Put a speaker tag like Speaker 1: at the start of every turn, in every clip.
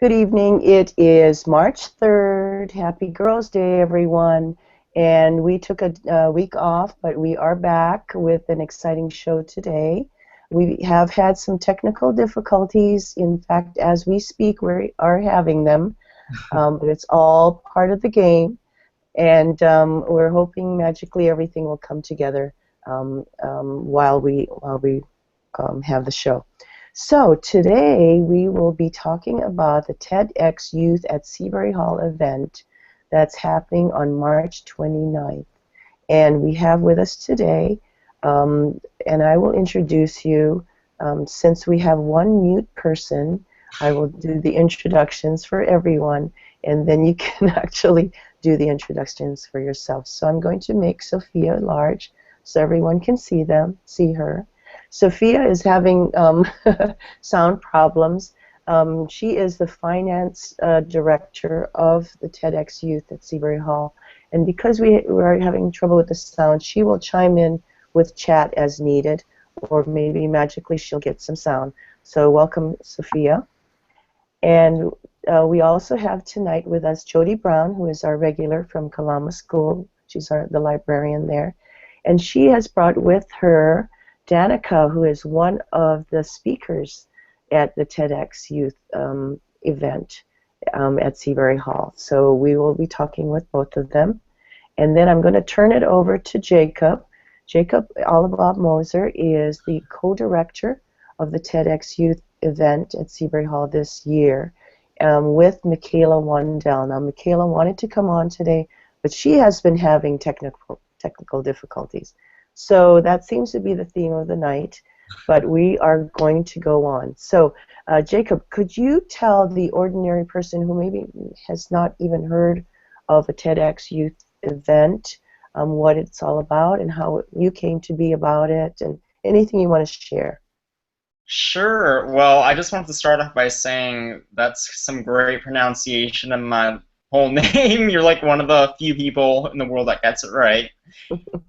Speaker 1: Good evening. It is March 3rd. Happy Girls' Day, everyone. And we took a week off, but we are back with an exciting show today. We have had some technical difficulties. In fact, as we speak, we are having them, but it's all part of the game. And we're hoping magically everything will come together while we have the show. So today we will be talking about the TEDxYouth at Seabury Hall event that's happening on March 29th. And we have with us today, and I will introduce you, since we have one mute person, I will do the introductions for everyone, and then you can actually do the introductions for yourself. So I'm going to make Sophia large so everyone can see her. Sophia is having sound problems. She is the finance director of the TEDxYouth at Seabury Hall. And because we are having trouble with the sound, she will chime in with chat as needed, or maybe magically she'll get some sound. So welcome, Sophia. And we also have tonight with us Jody Brown, who is our regular from Kalama School. She's the librarian there. And she has brought with her Danica, who is one of the speakers at the TEDxYouth event at Seabury Hall. So we will be talking with both of them. And then I'm going to turn it over to Jacob. Jacob Olibob Moser is the co-director of the TEDxYouth event at Seabury Hall this year with Michaela Wandell. Now, Michaela wanted to come on today, but she has been having technical difficulties. So that seems to be the theme of the night, but we are going to go on. So, Jacob, could you tell the ordinary person who maybe has not even heard of a TEDxYouth event what it's all about and how you came to be about it and anything you want to share?
Speaker 2: Sure. Well, I just wanted to start off by saying that's some great pronunciation of my whole name. You're like one of the few people in the world that gets it right.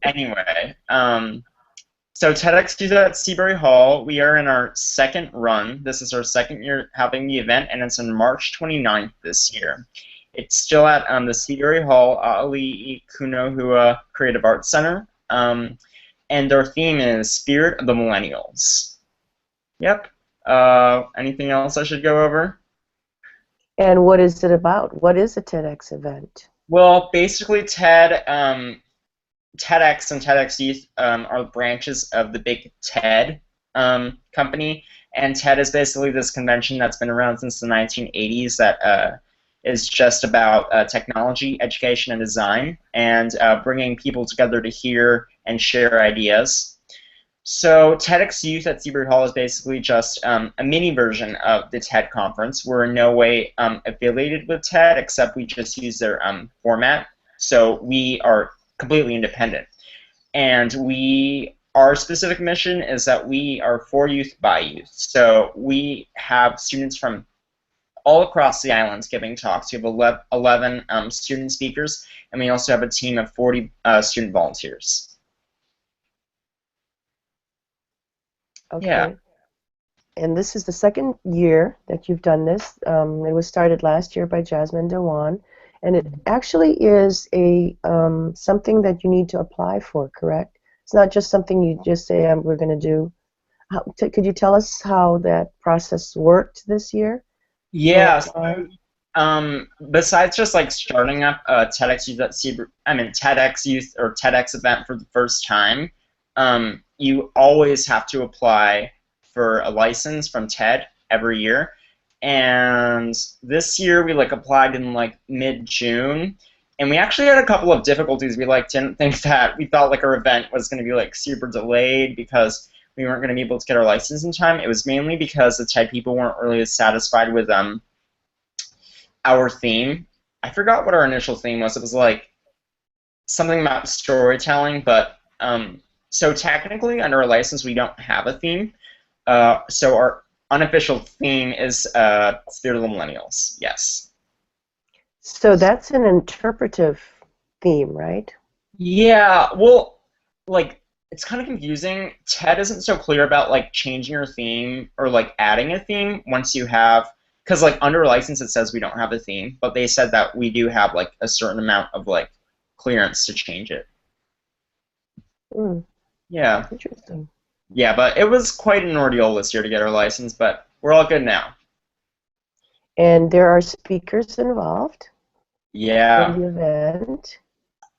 Speaker 2: Anyway, so TEDxYouth at Seabury Hall, we are in our second run. This is our second year having the event, and it's on March 29th this year. It's still at the Seabury Hall Ali Kunohua Creative Arts Center, and our theme is Spirit of the Millennials. Yep. Anything else I should go over?
Speaker 1: And what is it about? What is a TEDx event?
Speaker 2: Well, basically, TEDx and TEDxYouth are branches of the big TED company, and TED is basically this convention that's been around since the 1980s that is just about technology, education, and design, and bringing people together to hear and share ideas. So TEDxYouth at Seabury Hall is basically just a mini version of the TED conference. We're in no way affiliated with TED, except we just use their format. So we are completely independent. And our specific mission is that we are for youth by youth. So we have students from all across the islands giving talks. We have 11 student speakers, and we also have a team of 40 student volunteers.
Speaker 1: Okay.
Speaker 2: Yeah.
Speaker 1: And this is the second year that you've done this. It was started last year by Jasmine Dewan, and it actually is a something that you need to apply for, correct? It's not just something you just say, we're going to do. Could you tell us how that process worked this year?
Speaker 2: Yeah. Besides just like starting up a TEDxYouth TEDxYouth or TEDx event for the first time, you always have to apply for a license from TED every year. And this year we applied in mid-June, and we actually had a couple of difficulties. We didn't think that we thought our event was going to be super delayed because we weren't going to be able to get our license in time. It was mainly because the TED people weren't really satisfied with our theme. I forgot what our initial theme was. It was something about storytelling, but so technically, under our license, we don't have a theme. So our unofficial theme is Spirit of the Millennials. Yes.
Speaker 1: So that's an interpretive theme, right?
Speaker 2: Yeah. Well, it's kind of confusing. TED isn't so clear about changing your theme or adding a theme once you have because like under license it says we don't have a theme, but they said that we do have like a certain amount of like clearance to change it.
Speaker 1: Mm,
Speaker 2: Yeah.
Speaker 1: interesting.
Speaker 2: Yeah, but it was quite an ordeal this year to get our license, but we're all good now.
Speaker 1: And there are speakers involved in
Speaker 2: Yeah.
Speaker 1: the event.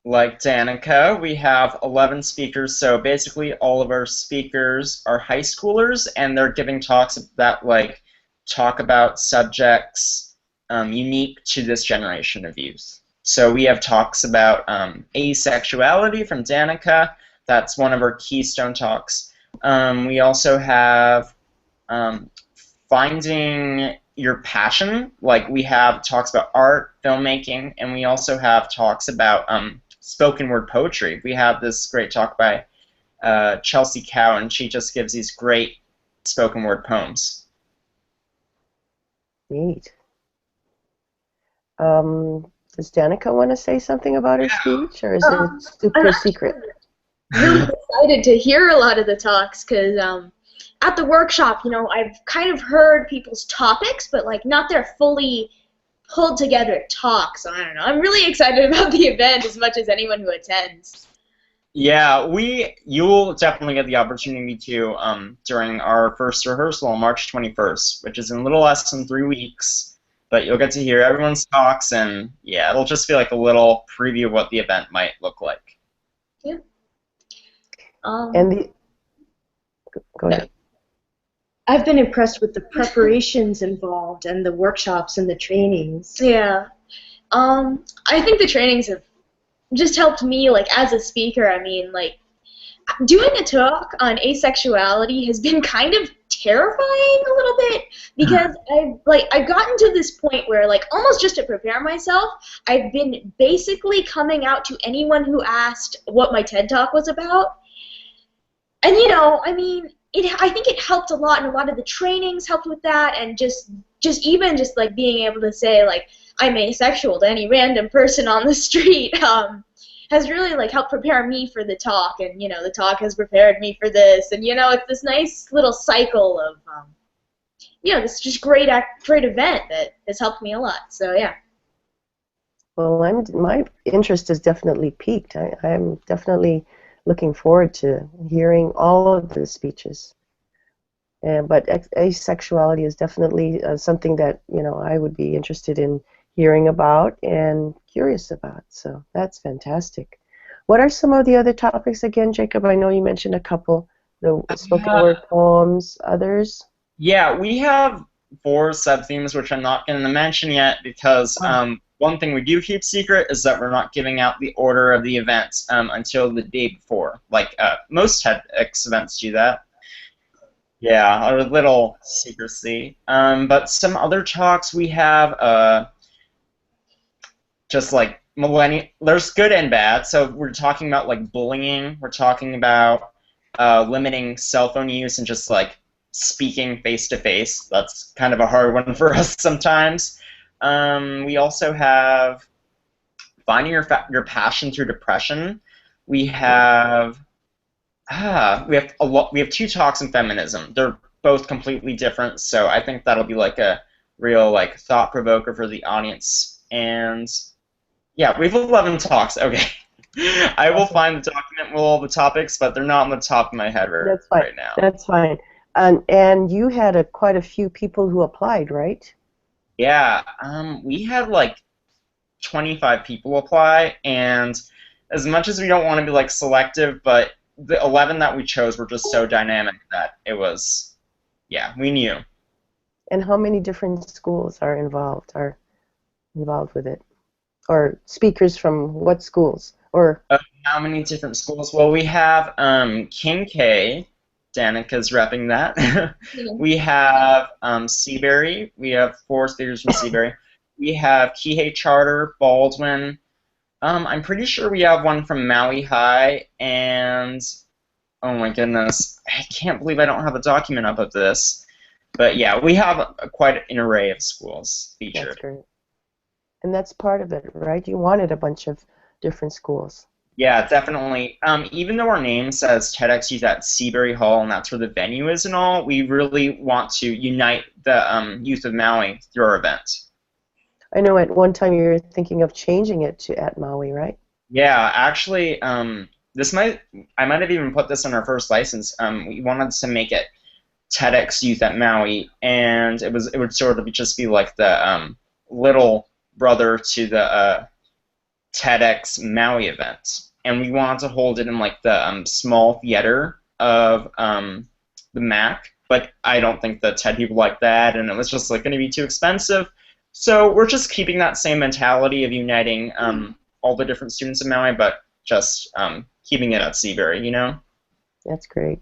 Speaker 2: Like Danica, we have 11 speakers, so basically all of our speakers are high schoolers, and they're giving talks that like talk about subjects unique to this generation of youth. So we have talks about asexuality from Danica. That's one of our keystone talks. We also have um, finding your passion. Like we have talks about art, filmmaking, and we also have talks about spoken word poetry. We have this great talk by Chelsea Cow, and she just gives these great spoken word poems.
Speaker 1: Neat. Does Danica want to say something about her speech, or is it super secret?
Speaker 3: Really excited to hear a lot of the talks because at the workshop, you know, I've kind of heard people's topics, but like not their fully pulled together talks. I don't know. I'm really excited about the event as much as anyone who attends.
Speaker 2: Yeah, you'll definitely get the opportunity to during our first rehearsal on March 21st, which is in a little less than 3 weeks. But you'll get to hear everyone's talks, and yeah, it'll just be like a little preview of what the event might look like.
Speaker 3: Yeah.
Speaker 1: And go ahead.
Speaker 4: I've been impressed with the preparations involved and the workshops and the trainings.
Speaker 3: Yeah. I think the trainings have just helped me, like, as a speaker. I mean, like, doing a talk on asexuality has been kind of terrifying a little bit because I've gotten to this point where, like, almost just to prepare myself, I've been basically coming out to anyone who asked what my TED Talk was about. And, you know, I mean, I think it helped a lot, and a lot of the trainings helped with that, and just even just like being able to say like I'm asexual to any random person on the street has really like helped prepare me for the talk, and you know the talk has prepared me for this, and you know it's this nice little cycle of you know this just great event that has helped me a lot. So yeah.
Speaker 1: Well, my interest is definitely piqued. I'm definitely looking forward to hearing all of the speeches. But asexuality is definitely something that I would be interested in hearing about and curious about. So that's fantastic. What are some of the other topics again, Jacob? I know you mentioned a couple. The spoken word poems, others?
Speaker 2: Yeah, we have 4 sub-themes, which I'm not going to mention yet because one thing we do keep secret is that we're not giving out the order of the events until the day before. Like most TEDx events do that. Yeah, a little secrecy. But some other talks we have, just like there's good and bad. So we're talking about like bullying. We're talking about limiting cell phone use and just like speaking face to face. That's kind of a hard one for us sometimes. We also have finding your passion through depression. We have we have 2 talks on feminism. They're both completely different, so I think that'll be like a real like thought provoker for the audience. And yeah, we have 11 talks. Okay. I will find the document with all the topics, but they're not on the top of my head right now.
Speaker 1: That's fine. And you had quite a few people who applied, right?
Speaker 2: Yeah, we had like 25 people apply, and as much as we don't want to be like selective, but the 11 that we chose were just so dynamic that it was, yeah, we knew.
Speaker 1: And how many different schools are involved with it? Or speakers from what schools? Or
Speaker 2: how many different schools? Well, we have King K. Danica's repping that. We have Seabury. We have 4 speakers from Seabury. We have Kihei Charter, Baldwin. I'm pretty sure we have one from Maui High, and oh my goodness, I can't believe I don't have a document up of this. But yeah, we have quite an array of schools featured.
Speaker 1: That's great. And that's part of it, right? You wanted a bunch of different schools.
Speaker 2: Yeah, definitely. Even though our name says TEDxYouth at Seabury Hall, and that's where the venue is and all, we really want to unite the youth of Maui through our event.
Speaker 1: I know at one time you were thinking of changing it to at Maui, right?
Speaker 2: Yeah, actually, this might I might have even put this on our first license. We wanted to make it TEDxYouth at Maui, and it would sort of just be like the little brother to the TEDx Maui event, and we wanted to hold it in like the small theater of the Mac, but I don't think the TED people like that, and it was just like going to be too expensive. So we're just keeping that same mentality of uniting all the different students of Maui, but just keeping it at Seabury, you know?
Speaker 1: That's great.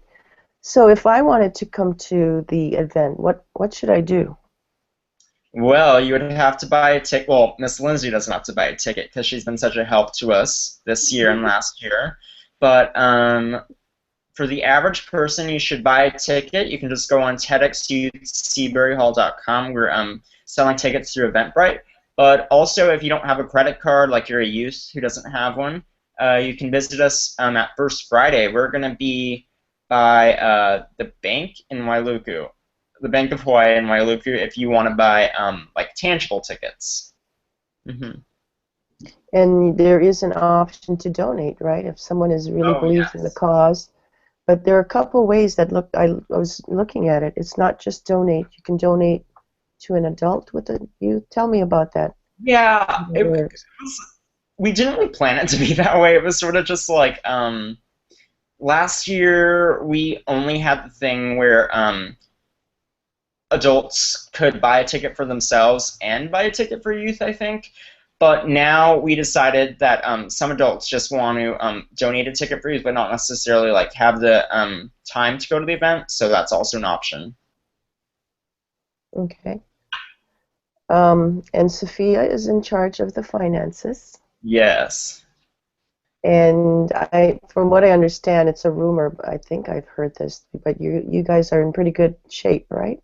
Speaker 1: So if I wanted to come to the event, what should I do?
Speaker 2: Well, you would have to buy a ticket. Well, Miss Lindsay doesn't have to buy a ticket because she's been such a help to us this year and last year. But for the average person, you should buy a ticket. You can just go on TEDxYouthSeaburyHall.com. We're selling tickets through Eventbrite. But also, if you don't have a credit card, like you're a youth who doesn't have one, you can visit us at First Friday. We're going to be by the bank in Wailuku, the Bank of Hawaii in Wailuku, if you want to buy like tangible tickets. Mm-hmm.
Speaker 1: And there is an option to donate, right? If someone is really believes in the
Speaker 2: Yes.
Speaker 1: cause. But there are a couple ways that I was looking at it. It's not just donate. You can donate to an adult with a youth. Tell me about that.
Speaker 2: Yeah,
Speaker 1: How it works.
Speaker 2: we didn't really plan it to be that way. It was sort of just like last year we only had the thing where adults could buy a ticket for themselves and buy a ticket for youth, I think. But now we decided that some adults just want to donate a ticket for youth, but not necessarily like have the time to go to the event. So that's also an option.
Speaker 1: Okay. And Sophia is in charge of the finances.
Speaker 2: Yes.
Speaker 1: And from what I understand, it's a rumor, but I think I've heard this, but you guys are in pretty good shape, right?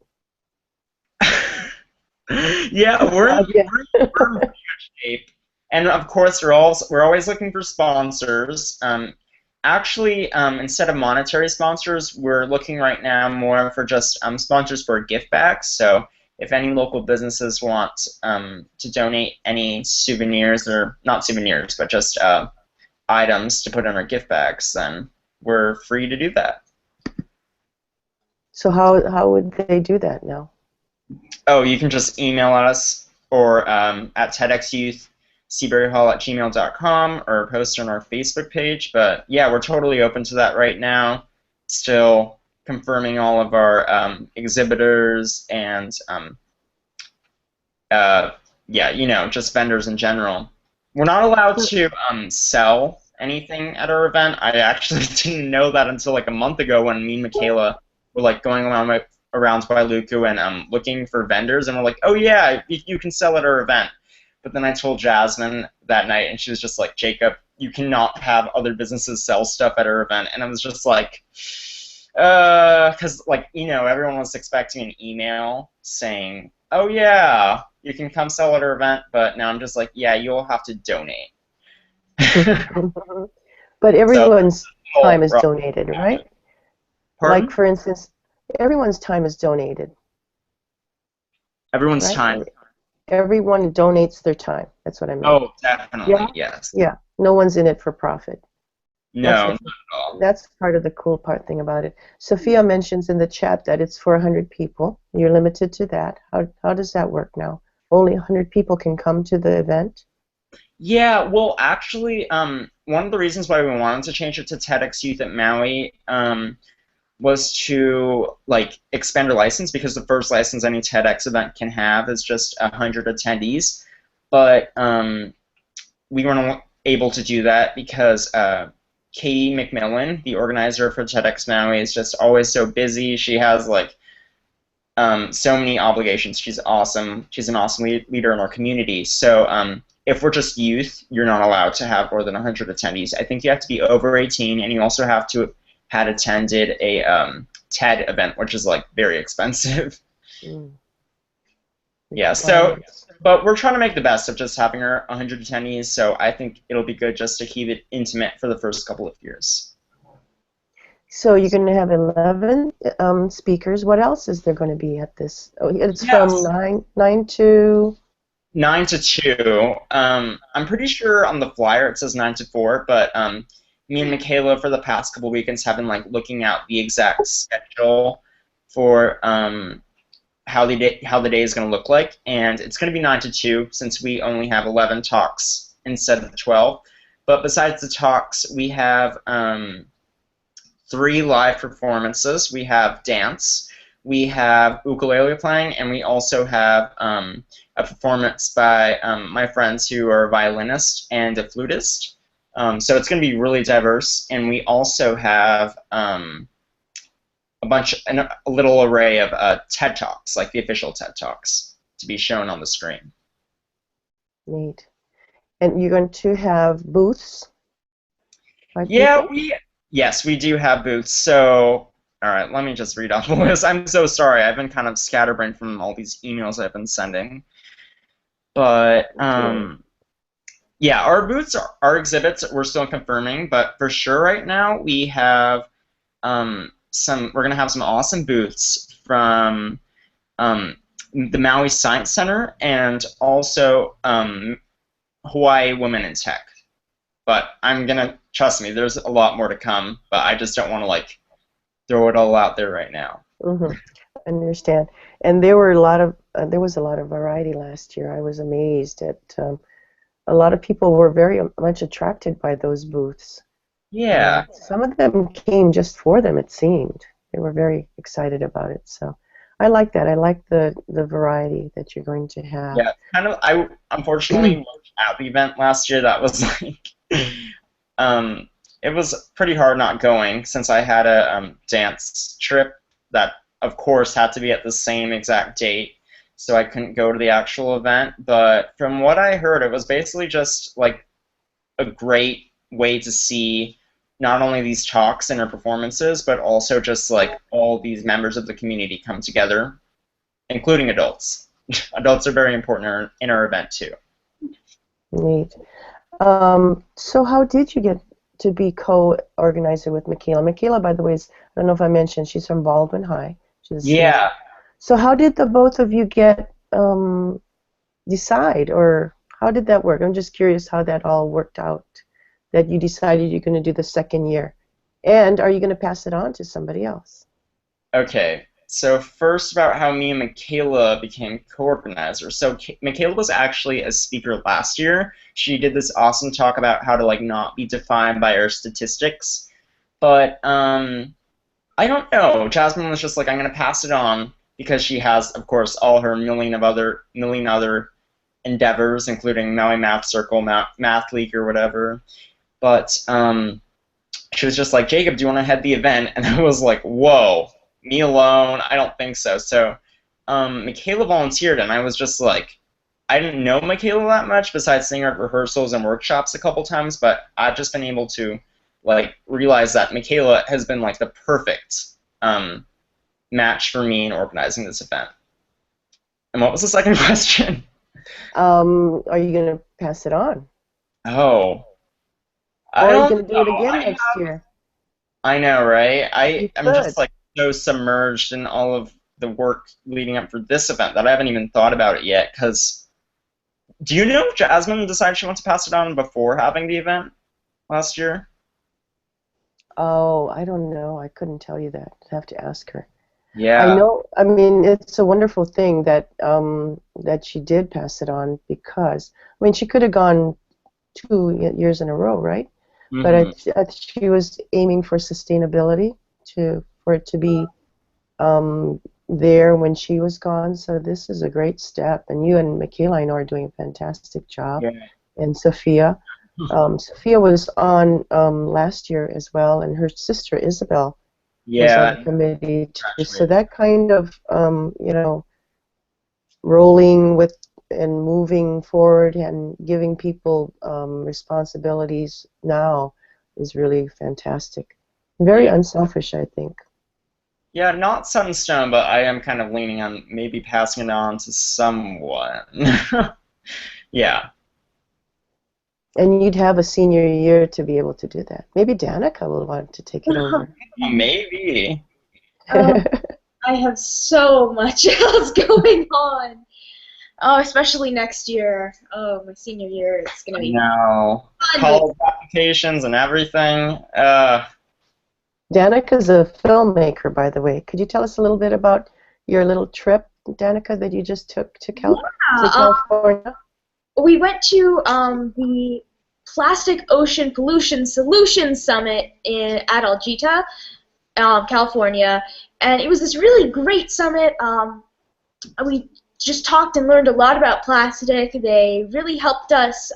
Speaker 2: Yeah,
Speaker 1: Yeah.
Speaker 2: we're in pretty good shape, and of course we're always looking for sponsors. Actually, instead of monetary sponsors, we're looking right now more for just sponsors for gift bags. So if any local businesses want to donate any souvenirs, or not souvenirs, but just items to put in our gift bags, then we're free to do that.
Speaker 1: So how would they do that now?
Speaker 2: Oh, you can just email us or at TEDxYouthSeaburyHall@gmail.com or post on our Facebook page. But yeah, we're totally open to that right now. Still confirming all of our exhibitors and yeah, you know, just vendors in general. We're not allowed to sell anything at our event. I actually didn't know that until like a month ago when me and Michaela were like going around Wailuku and looking for vendors, and we're like, oh yeah, you can sell at our event. But then I told Jasmine that night, and she was just like, Jacob, you cannot have other businesses sell stuff at our event. And I was just like, because like, you know, everyone was expecting an email saying, oh yeah, you can come sell at our event, but now I'm just like, yeah, you'll have to donate.
Speaker 1: But everyone's
Speaker 2: So,
Speaker 1: time is donated, right?
Speaker 2: pardon?
Speaker 1: Like, for instance, everyone's time is donated,
Speaker 2: Everyone's
Speaker 1: right?
Speaker 2: time.
Speaker 1: Everyone donates their time. That's what I mean.
Speaker 2: Oh, definitely,
Speaker 1: Yeah?
Speaker 2: yes.
Speaker 1: Yeah. No one's in it for profit.
Speaker 2: No,
Speaker 1: That's
Speaker 2: not at all.
Speaker 1: that's part of the cool thing about it. Sophia mentions in the chat that it's for 100 people. You're limited to that. How does that work now? Only 100 people can come to the event?
Speaker 2: Yeah, well, actually, one of the reasons why we wanted to change it to TEDxYouth at Maui was to like expand our license, because the first license any TEDx event can have is just 100 attendees. But we weren't able to do that because Katie McMillan, the organizer for TEDx Maui, is just always so busy. She has like so many obligations. She's awesome. She's an awesome leader in our community. So if we're just youth, you're not allowed to have more than 100 attendees. I think you have to be over 18, and you also have to had attended a TED event, which is like very expensive.
Speaker 1: Mm.
Speaker 2: Yeah, so, but we're trying to make the best of just having our 100 attendees, so I think it'll be good just to keep it intimate for the first couple of years.
Speaker 1: So you're going to have 11 speakers. What else is there going to be at this? Oh, it's from 9 to...
Speaker 2: 9 to 2. I'm pretty sure on the flyer it says 9 to 4, but me and Michaela for the past couple weekends have been like looking out the exact schedule for how the day is going to look like, and it's going to be 9 to 2 since we only have 11 talks instead of 12. But besides the talks, we have 3 live performances. We have dance, we have ukulele playing, and we also have a performance by my friends who are a violinist and a flutist. So it's going to be really diverse, and we also have a little array of TED Talks, like the official TED Talks, to be shown on the screen.
Speaker 1: Neat. And you're going to have booths?
Speaker 2: Yeah, yes, we do have booths. So, all right, let me just read off the list. I'm so sorry. I've been kind of scatterbrained from all these emails I've been sending. But, yeah, our booths, our exhibits, we're still confirming. But for sure right now, we have we're going to have some awesome booths from the Maui Science Center and also Hawaii Women in Tech. But I'm going to, trust me, there's a lot more to come, but I just don't want to, like, throw it all out there right now.
Speaker 1: Mm-hmm. I understand. And there was a lot of variety last year. I was amazed at a lot of people were very much attracted by those booths.
Speaker 2: Yeah.
Speaker 1: Some of them came just for them, it seemed. They were very excited about it. So I like that. I like the variety that you're going to have.
Speaker 2: Yeah, I unfortunately worked at the event last year. That was like, it was pretty hard not going since I had a dance trip that, of course, had to be at the same exact date, so I couldn't go to the actual event. But from what I heard, it was basically just like a great way to see not only these talks and our performances, but also just like all these members of the community come together, including adults. Adults are very important in our event too.
Speaker 1: Neat. So how did you get to be co-organizer with Michaela? Michaela, by the way, I don't know if I mentioned, she's from Baldwin High.
Speaker 2: Yeah.
Speaker 1: So how did the both of you decide, or how did that work? I'm just curious how that all worked out, that you decided you're going to do the second year. And are you going to pass it on to somebody else?
Speaker 2: Okay. So first about how me and Michaela became co-organizers. So Michaela was actually a speaker last year. She did this awesome talk about how to like not be defined by our statistics. But I don't know. Jasmine was just like, I'm gonna pass it on because she has, of course, all her million other endeavors, including Maui Math Circle, Math League, or whatever. But she was just like, Jacob, do you want to head the event? And I was like, whoa. Me alone? I don't think so. So Michaela volunteered, and I was just like, I didn't know Michaela that much besides seeing her at rehearsals and workshops a couple times, but I've just been able to like realize that Michaela has been like the perfect match for me in organizing this event. And what was the second question?
Speaker 1: Are you going to pass it on?
Speaker 2: Oh.
Speaker 1: Or are you going to do it again next year?
Speaker 2: I know, right? I'm just like so submerged in all of the work leading up for this event that I haven't even thought about it yet. Because do you know if Jasmine decided she wants to pass it on before having the event last year?
Speaker 1: Oh, I don't know. I couldn't tell you that. I'd have to ask her.
Speaker 2: Yeah.
Speaker 1: I know. I mean, it's a wonderful thing that that she did pass it on, because I mean she could have gone 2 years in a row, right?
Speaker 2: Mm-hmm.
Speaker 1: But she was aiming for sustainability for it to be there when she was gone. So this is a great step. And you and Michaela, I know, are doing a fantastic job.
Speaker 2: Yeah.
Speaker 1: And Sophia. Sophia was on last year as well, and her sister Isabel was on the committee too. So that kind of rolling with and moving forward and giving people responsibilities now is really fantastic. Very unselfish, I think.
Speaker 2: Yeah, not set in stone, but I am kind of leaning on maybe passing it on to someone. Yeah.
Speaker 1: And you'd have a senior year to be able to do that. Maybe Danica will want to take it over.
Speaker 2: Maybe.
Speaker 3: Oh, I have so much else going on. Oh, especially next year. Oh, my senior year, it's gonna
Speaker 2: I
Speaker 3: be
Speaker 2: know.
Speaker 3: fun.
Speaker 2: College applications and everything.
Speaker 1: Danica's a filmmaker, by the way. Could you tell us a little bit about your little trip, Danica, that you just took to
Speaker 3: Yeah,
Speaker 1: California?
Speaker 3: we went to the Plastic Ocean Pollution Solutions Summit at Algeta, California, and it was this really great summit. We just talked and learned a lot about plastic. They really helped us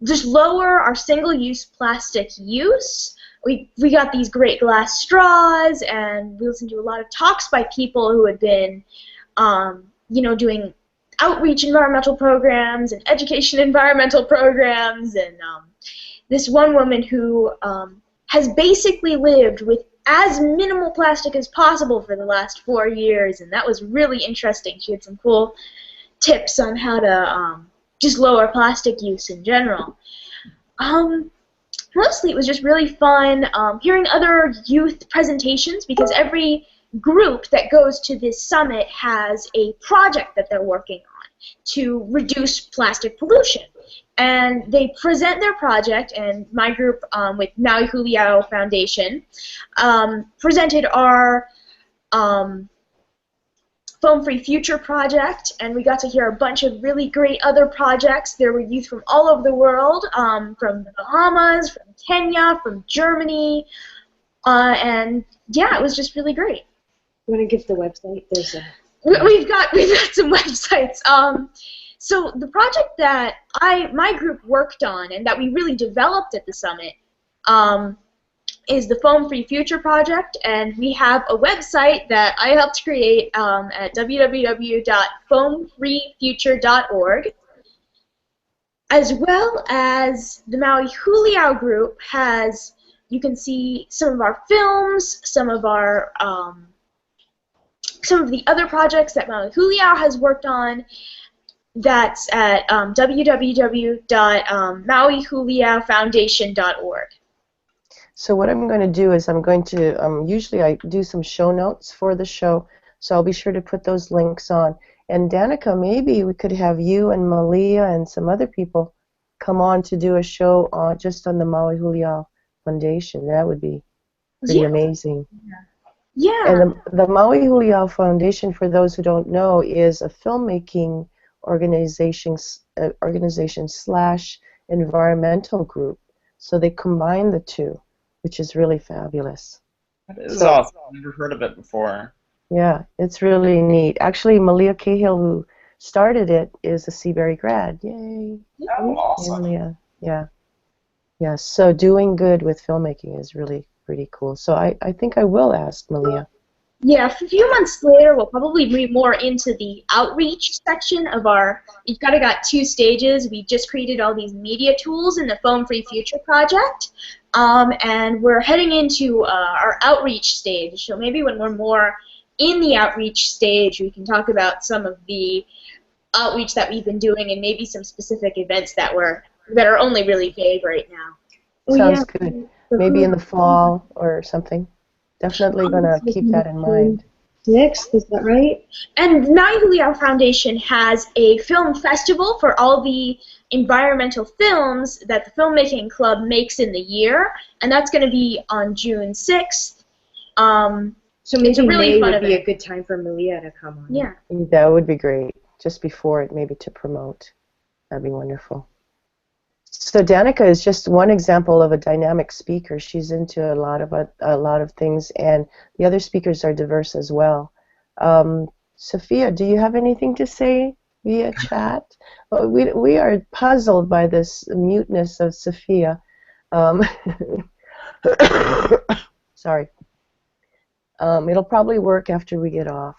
Speaker 3: just lower our single-use plastic use. We got these great glass straws, and we listened to a lot of talks by people who had been, doing outreach environmental programs and education environmental programs, and this one woman who has basically lived with as minimal plastic as possible for the last 4 years, and that was really interesting. She had some cool tips on how to just lower plastic use in general. Mostly it was just really fun hearing other youth presentations, because every group that goes to this summit has a project that they're working on to reduce plastic pollution. And they present their project, and my group with Maui Julio Foundation presented our Foam-Free Future project, and we got to hear a bunch of really great other projects. There were youth from all over the world, from the Bahamas, from Kenya, from Germany, and yeah, it was just really great.
Speaker 4: You want to give the website? There's a.
Speaker 3: We've got some websites. So the project that my group worked on and that we really developed at the summit is the Foam-Free Future project, and we have a website that I helped create at www.foamfreefuture.org, as well as the Maui Julio group has. You can see some of our films, some of the other projects that Maui Julio has worked on. That's at www.mauijuliofoundation.org.
Speaker 1: So what I'm going to do is I'm going to, usually I do some show notes for the show, so I'll be sure to put those links on. And Danica, maybe we could have you and Malia and some other people come on to do a show just on the Maui Julio Foundation. That would be pretty amazing.
Speaker 3: Yeah.
Speaker 1: And the Maui Julio Foundation, for those who don't know, is a filmmaking organization / environmental group. So they combine the two, which is really fabulous.
Speaker 2: That is awesome. I've never heard of it before.
Speaker 1: Yeah, it's really neat. Actually, Malia Cahill, who started it, is a Seabury grad. Yay!
Speaker 2: Oh, awesome.
Speaker 1: Malia. Yeah. Yeah, so doing good with filmmaking is really pretty cool. So I think I will ask Malia.
Speaker 3: Yeah, a few months later, we'll probably be more into the outreach section of our. We've kind of got 2 stages. We just created all these media tools in the Foam-Free Future project, and we're heading into our outreach stage. So maybe when we're more in the outreach stage, we can talk about some of the outreach that we've been doing and maybe some specific events that are only really vague right now.
Speaker 1: Sounds good. Maybe in the fall or something. Definitely going to keep that in mind.
Speaker 4: 6th, is that right?
Speaker 3: And Maui Julio Foundation has a film festival for all the environmental films that the Filmmaking Club makes in the year, and that's going to be on June 6th.
Speaker 4: So maybe
Speaker 3: really
Speaker 4: May
Speaker 3: fun
Speaker 4: would be
Speaker 3: event.
Speaker 4: a good time for Malia to come on.
Speaker 3: Yeah.
Speaker 1: That would be great. Just before it, maybe to promote. That'd be wonderful. So Danica is just one example of a dynamic speaker. She's into a lot of things, and the other speakers are diverse as well. Sophia, do you have anything to say via chat? We are puzzled by this muteness of Sophia. Sorry. It'll probably work after we get off.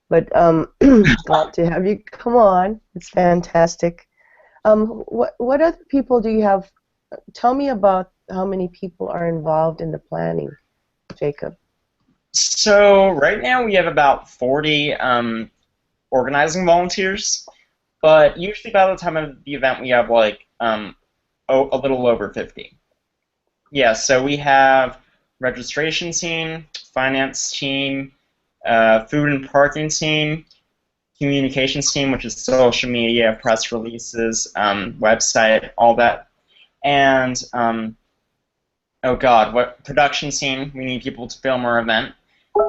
Speaker 1: But glad to have you come on. It's fantastic. What other people do you have? Tell me about how many people are involved in the planning, Jacob.
Speaker 2: So right now we have about 40 organizing volunteers, but usually by the time of the event we have like a little over 50. Yeah, so we have registration team, finance team, food and parking team, communications team, which is social media, press releases, website, all that, and oh God, what production team? We need people to film our event.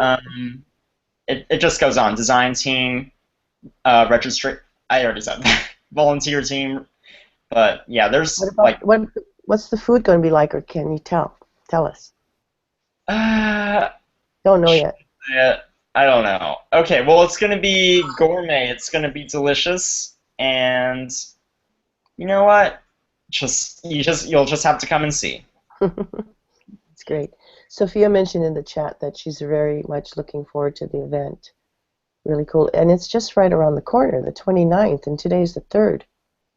Speaker 2: Um, it just goes on. Design team, register. I already said that. Volunteer team, but yeah, there's
Speaker 1: What about
Speaker 2: like
Speaker 1: what's the food going to be like, or can you tell us?
Speaker 2: uh,
Speaker 1: Don't know yet.
Speaker 2: I don't know. Okay, well it's gonna be gourmet. It's gonna be delicious, and you know what? You'll just have to come and see.
Speaker 1: It's great. Sophia mentioned in the chat that she's very much looking forward to the event. Really cool. And it's just right around the corner, the 29th, and today's the 3rd.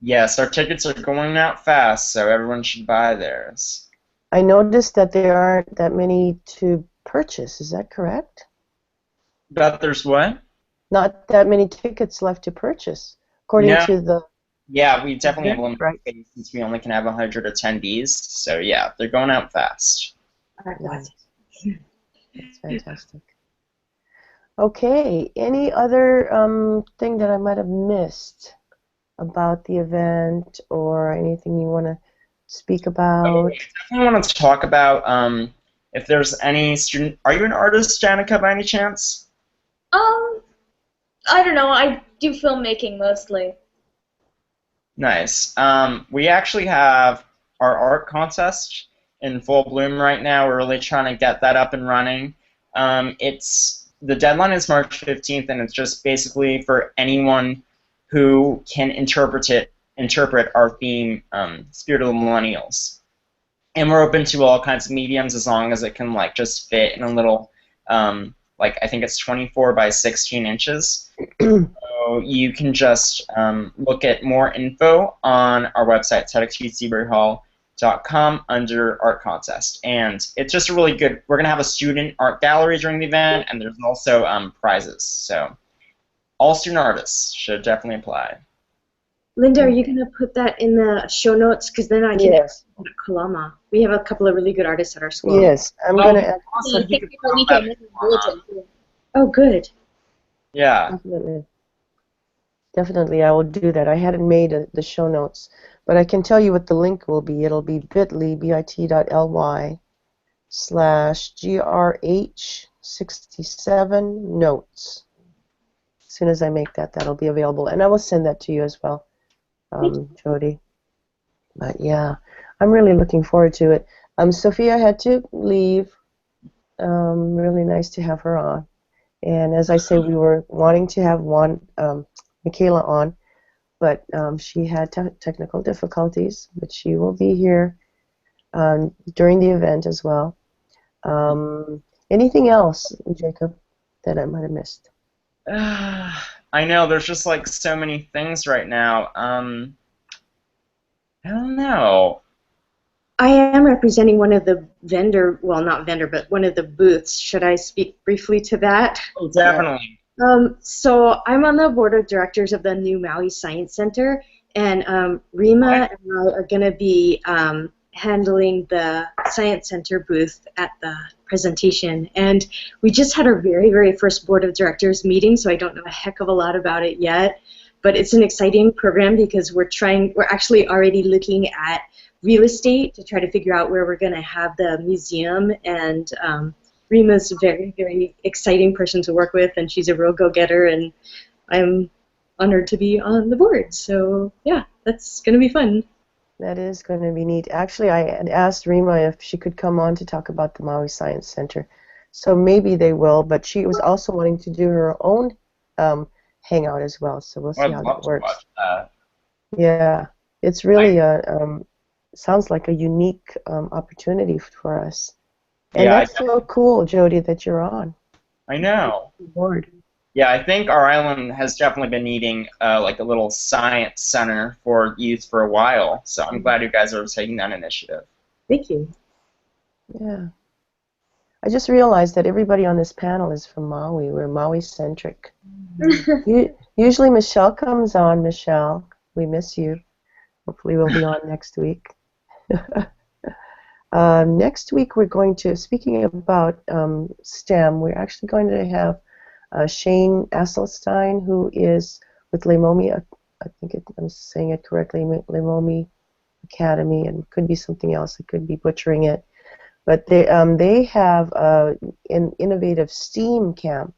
Speaker 2: Yes, our tickets are going out fast, so everyone should buy theirs.
Speaker 1: I noticed that there aren't that many to purchase. Is that correct?
Speaker 2: But there's what?
Speaker 1: Not that many tickets left to purchase, according
Speaker 2: No.
Speaker 1: to the
Speaker 2: Yeah, we definitely have
Speaker 1: event,
Speaker 2: limited
Speaker 1: right?
Speaker 2: space since we only can have 100 attendees. So yeah, they're going out fast.
Speaker 1: Nice. That's fantastic. Okay, any other thing that I might have missed about the event, or anything you want to speak about?
Speaker 2: I want to talk about if there's any student. Are you an artist, Janica, by any chance?
Speaker 3: I don't know. I do filmmaking mostly.
Speaker 2: Nice. We actually have our art contest in full bloom right now. We're really trying to get that up and running. The deadline is March 15th, and it's just basically for anyone who can interpret our theme, Spirit of the Millennials. And we're open to all kinds of mediums as long as it can like just fit in a little, like I think it's 24 by 16 inches. So you can just look at more info on our website, TEDxYouth under art contest. And it's just a really good, we're going to have a student art gallery during the event, and there's also prizes. So all student artists should definitely apply.
Speaker 4: Linda, are you going to put that in the show notes? Because then I can
Speaker 1: Yes.
Speaker 4: add Kalama. We have a couple of really good artists at our school.
Speaker 1: Yes, I'm going to add.
Speaker 2: Also, you could
Speaker 3: Technical
Speaker 2: put
Speaker 3: weekend
Speaker 2: that-
Speaker 3: bulletin.
Speaker 4: Oh, good.
Speaker 2: Yeah.
Speaker 1: Definitely. Definitely, I will do that. I hadn't made the show notes, but I can tell you what the link will be. It'll be bit.ly/grh67 notes. As soon as I make that, that'll be available, and I will send that to you as well, Jody. But yeah, I'm really looking forward to it. Sophia had to leave. Really nice to have her on. And as I say, we were wanting to have Michaela on, but she had technical difficulties, but she will be here during the event as well. Anything else, Jacob, that I might have missed?
Speaker 2: I know, there's just like so many things right now. I don't know.
Speaker 4: I am representing one of the not vendor, but one of the booths. Should I speak briefly to that?
Speaker 2: Oh, definitely.
Speaker 4: So I'm on the board of directors of the new Maui Science Center, and Rima and I are going to be handling the Science Center booth at the presentation. And we just had our very, very first board of directors meeting, so I don't know a heck of a lot about it yet. But it's an exciting program because we're actually already looking at real estate to try to figure out where we're going to have the museum, and Rima's a very, very exciting person to work with, and she's a real go-getter, and I'm honored to be on the board. So yeah, that's going to be fun.
Speaker 1: That is going to be neat. Actually, I had asked Rima if she could come on to talk about the Maui Science Center, so maybe they will, but she was also wanting to do her own hangout as well, so we'll see how that works.
Speaker 2: Watch that.
Speaker 1: Yeah, it's really sounds like a unique opportunity for us. And
Speaker 2: Yeah,
Speaker 1: that's so cool, Jody, that you're on
Speaker 2: I know.
Speaker 1: board.
Speaker 2: Yeah, I think our island has definitely been needing like a little science center for youth for a while. So I'm glad you guys are taking that initiative.
Speaker 4: Thank you.
Speaker 1: Yeah. I just realized that everybody on this panel is from Maui. We're Maui-centric. Usually Michelle comes on. Michelle, we miss you. Hopefully we'll be on next week. Next week we're going to, speaking about STEM, we're actually going to have Shane Asselstein, who is with Lemomi, I think I'm saying it correctly, Lemomi Academy, and it could be something else. I could be butchering it. But they have an innovative STEAM camp,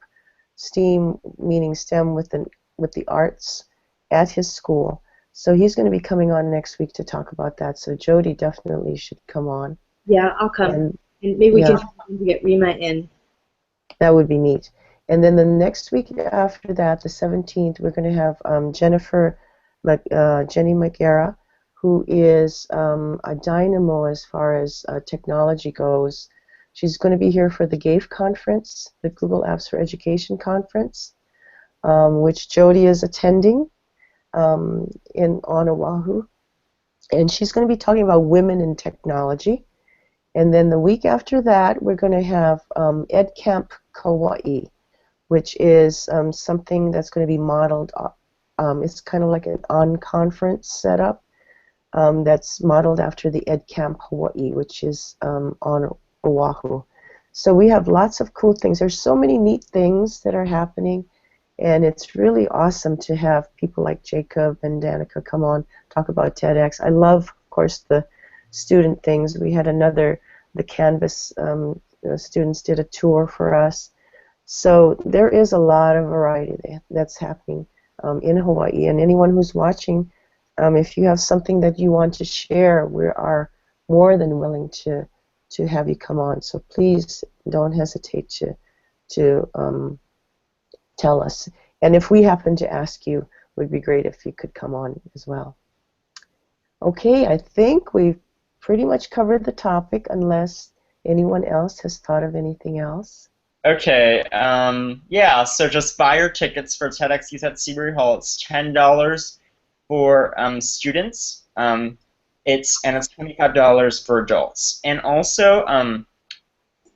Speaker 1: STEAM meaning STEM with the arts, at his school. So he's going to be coming on next week to talk about that. So Jody definitely should come on.
Speaker 4: Yeah, I'll come. And maybe we can try to get Rima in.
Speaker 1: That would be neat. And then the next week after that, the 17th, we're going to have Jenny McGarra, who is a dynamo as far as technology goes. She's going to be here for the GAFE conference, the Google Apps for Education conference, which Jody is attending on Oahu. And she's going to be talking about women in technology. And then the week after that, we're going to have Ed Camp Kauai, which is something that's going to be modeled. It's kind of like an on-conference setup that's modeled after the Ed Camp Hawaii, which is on Oahu. So we have lots of cool things. There's so many neat things that are happening, and it's really awesome to have people like Jacob and Danica come on, talk about TEDx. I love, of course, the student things. We had the Canvas students did a tour for us. So there is a lot of variety that's happening in Hawaii. And anyone who's watching, if you have something that you want to share, we are more than willing to have you come on. So please don't hesitate to tell us. And if we happen to ask you, it would be great if you could come on as well. Okay, I think we've pretty much covered the topic, unless anyone else has thought of anything else.
Speaker 2: Okay, yeah, so just buy your tickets for TEDxYouth at Seabury Hall. It's $10 for students. It's $25 for adults. And also,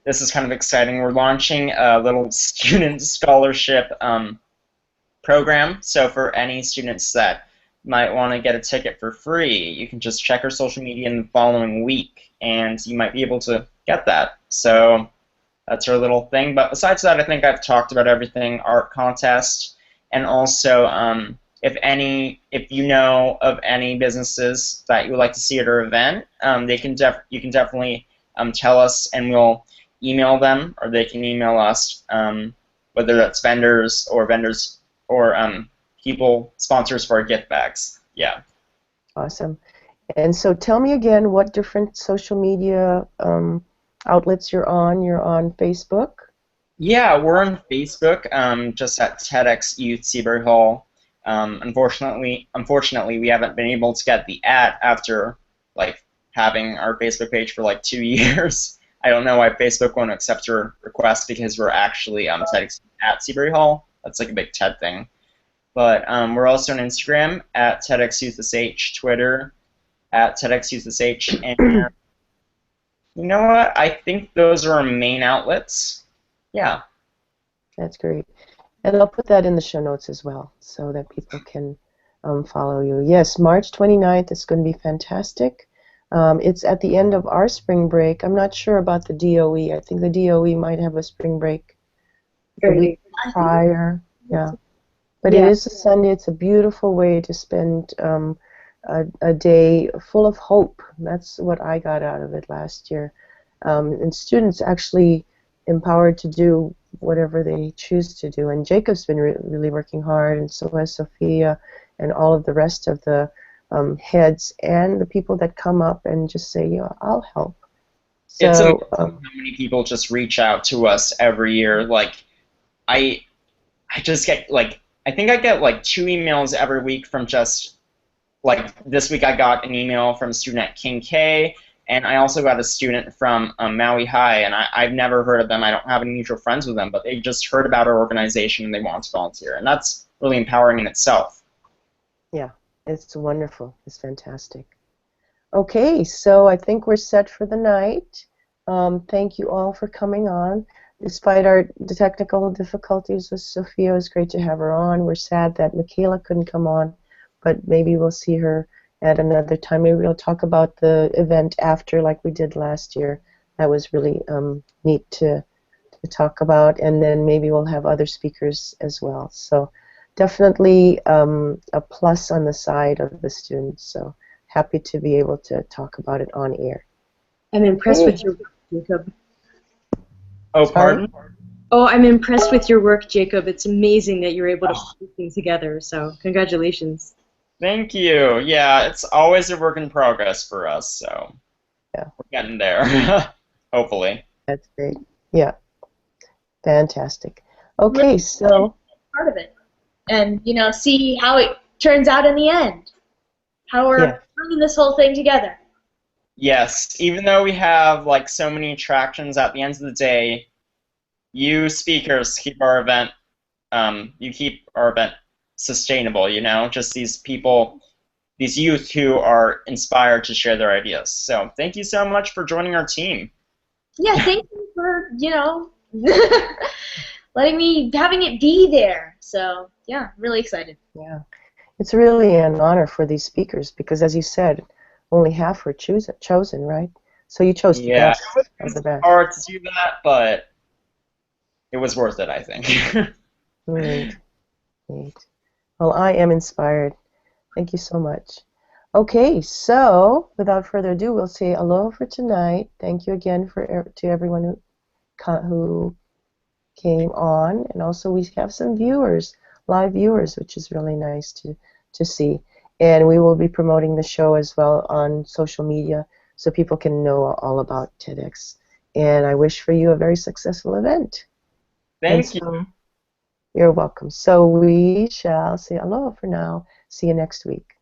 Speaker 2: this is kind of exciting. We're launching a little student scholarship program. So for any students that might want to get a ticket for free, you can just check our social media in the following week, and you might be able to get that. So that's our little thing. But besides that, I think I've talked about everything. Art contest, and also if you know of any businesses that you would like to see at our event, you can definitely tell us, and we'll email them, or they can email us, whether that's vendors or people, sponsors for our gift bags. Yeah.
Speaker 1: Awesome. And so tell me again what different social media outlets you're on. You're on Facebook?
Speaker 2: Yeah, we're on Facebook, just at TEDxYouth Seabury Hall. Unfortunately, we haven't been able to get the ad after having our Facebook page for 2 years. I don't know why Facebook won't accept your request, because we're actually TEDx at Seabury Hall. That's a big TED thing. But we're also on Instagram at TEDxYouthSH, Twitter at TEDxYouthSH, and you know what? I think those are our main outlets. Yeah.
Speaker 1: That's great. And I'll put that in the show notes as well, so that people can follow you. Yes, March 29th is going to be fantastic. It's at the end of our spring break. I'm not sure about the DOE. I think the DOE might have a spring break the week prior. Yeah. But it is a Sunday. It's a beautiful way to spend a day full of hope. That's what I got out of it last year. And students actually empowered to do whatever they choose to do. And Jacob's been really working hard, and so has Sophia, and all of the rest of the heads and the people that come up and just say, yeah, I'll help. So,
Speaker 2: it's amazing how many people just reach out to us every year. I just get I think I get 2 emails every week from just this week I got an email from a student at King K, and I also got a student from Maui High, and I've never heard of them. I don't have any mutual friends with them, but they just heard about our organization and they want to volunteer, and that's really empowering in itself.
Speaker 1: Yeah, it's wonderful. It's fantastic. Okay, so I think we're set for the night. Thank you all for coming on. Despite the technical difficulties with Sophia, it was great to have her on. We're sad that Michaela couldn't come on, but maybe we'll see her at another time. Maybe we'll talk about the event after, like we did last year. That was really neat to talk about, and then maybe we'll have other speakers as well. So definitely a plus on the side of the students. So happy to be able to talk about it on air.
Speaker 4: I'm impressed with your work, Jacob.
Speaker 2: Oh,
Speaker 1: Sorry?
Speaker 2: pardon?
Speaker 4: Oh, I'm impressed with your work, Jacob. It's amazing that you're able to put things together, so congratulations.
Speaker 2: Thank you. Yeah, it's always a work in progress for us, so
Speaker 1: Yeah.
Speaker 2: we're getting there. Hopefully.
Speaker 1: That's great. Yeah. Fantastic. Okay, so
Speaker 3: Part of it, and see how it turns out in the end. How we're
Speaker 1: Yeah.
Speaker 3: putting this whole thing together.
Speaker 2: Yes, even though we have like so many attractions, at the end of the day, you speakers keep our event, you keep our event sustainable. Just these people, these youth who are inspired to share their ideas. So thank you so much for joining our team.
Speaker 3: Yeah, thank you for having it be there. So yeah, really excited.
Speaker 1: yeah, it's really an honor for these speakers because, as you said, only half were chosen, right? So you chose the
Speaker 2: Yeah,
Speaker 1: best
Speaker 2: it
Speaker 1: of the
Speaker 2: was
Speaker 1: best.
Speaker 2: hard to do that, but it was worth it, I think.
Speaker 1: Neat, neat. Well, I am inspired. Thank you so much. Okay, so without further ado, we'll say aloha for tonight. Thank you again to everyone who came on, and also we have some viewers, live viewers, which is really nice to see. And we will be promoting the show as well on social media so people can know all about TEDx. And I wish for you a very successful event.
Speaker 2: Thank you.
Speaker 1: You're welcome. So we shall say aloha for now. See you next week.